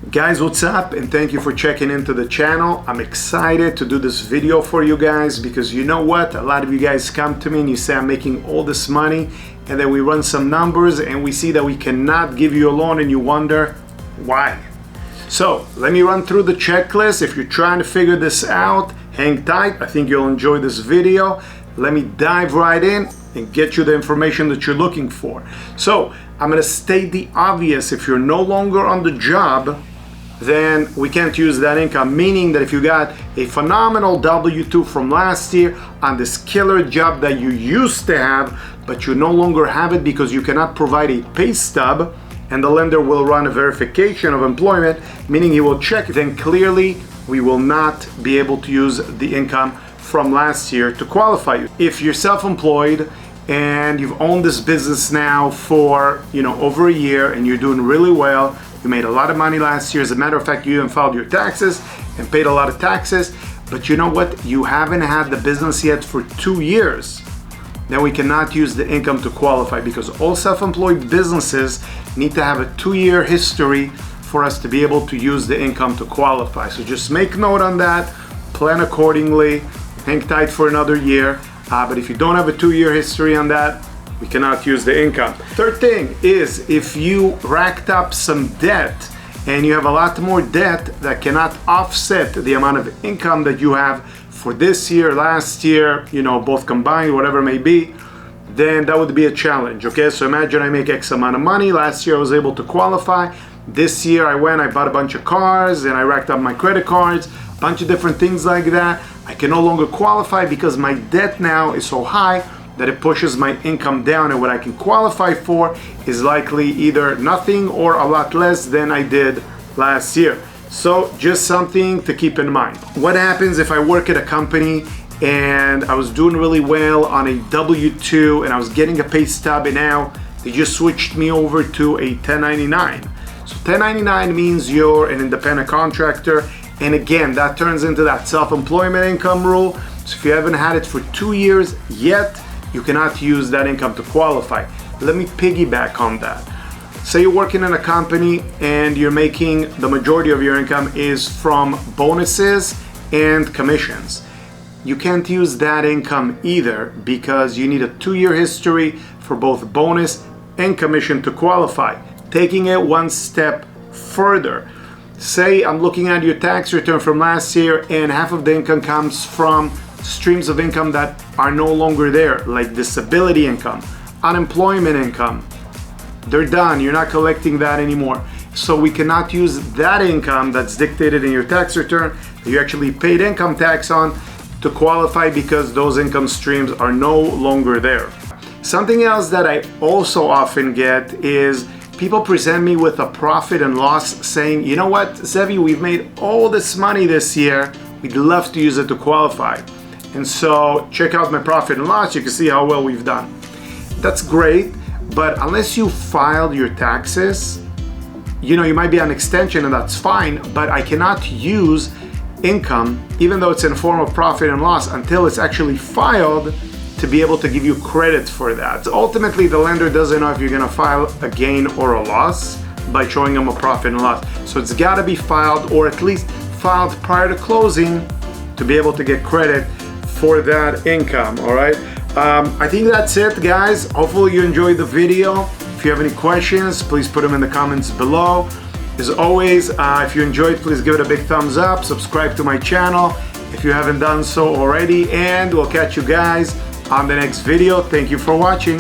Guys, what's up, and thank you for checking into the channel. I'm excited to do this video for you guys because you know what, a lot of you guys come to me and you say I'm making all this money, and then we run some numbers and we see that we cannot give you a loan and you wonder why. So let me run through the checklist. If you're trying to figure this out, hang tight. I think you'll enjoy this video. Let me dive right in and get you the information that you're looking for. So I'm going to state the obvious. If you're no longer on the job, then we can't use that income, meaning that if you got a phenomenal W-2 from last year on this killer job that you used to have, but you no longer have it because you cannot provide a pay stub, and the lender will run a verification of employment, meaning he will check, then clearly we will not be able to use the income from last year to qualify you. If you're self-employed and you've owned this business now for over a year and you're doing really well, you made a lot of money last year. As a matter of fact, you even filed your taxes and paid a lot of taxes. But you know what? You haven't had the business yet for 2 years. Then we cannot use the income to qualify because all self-employed businesses need to have a 2-year history for us to be able to use the income to qualify. So just make note on that, plan accordingly, hang tight for another year. But if you don't have a 2-year history on that, we cannot use the income. Third thing is if you racked up some debt and you have a lot more debt that cannot offset the amount of income that you have for this year, last year, both combined, whatever it may be, then that would be a challenge, okay? So imagine I make X amount of money. Last year I was able to qualify. This year I bought a bunch of cars and I racked up my credit cards, a bunch of different things like that. I can no longer qualify because my debt now is so high that it pushes my income down, and what I can qualify for is likely either nothing or a lot less than I did last year. So just something to keep in mind. What happens if I work at a company and I was doing really well on a W-2 and I was getting a pay stub, and now they just switched me over to a 1099. So 1099 means you're an independent contractor, and again, that turns into that self-employment income rule. So if you haven't had it for 2 years yet, you cannot use that income to qualify. Let me piggyback on that. Say you're working in a company and you're making the majority of your income is from bonuses and commissions. You can't use that income either because you need a 2-year history for both bonus and commission to qualify. Taking it one step further, say I'm looking at your tax return from last year and half of the income comes from streams of income that are no longer there, like disability income, unemployment income. They're done. You're not collecting that anymore. So we cannot use that income that's dictated in your tax return that you actually paid income tax on to qualify because those income streams are no longer there. Something else that I also often get is people present me with a profit and loss saying, you know what, Zevi, we've made all this money this year. We'd love to use it to qualify. And so check out my profit and loss. You can see how well we've done. That's great, but unless you filed your taxes, you might be on extension and that's fine, but I cannot use income, even though it's in the form of profit and loss, until it's actually filed to be able to give you credit for that. So ultimately, the lender doesn't know if you're gonna file a gain or a loss by showing them a profit and loss. So it's gotta be filed, or at least filed prior to closing, to be able to get credit for that income. All right, I think that's it, guys. Hopefully you enjoyed the video. If you have any questions, please put them in the comments below. As always, if you enjoyed, please give it a big thumbs up, subscribe to my channel if you haven't done so already, and we'll catch you guys on the next video. Thank you for watching.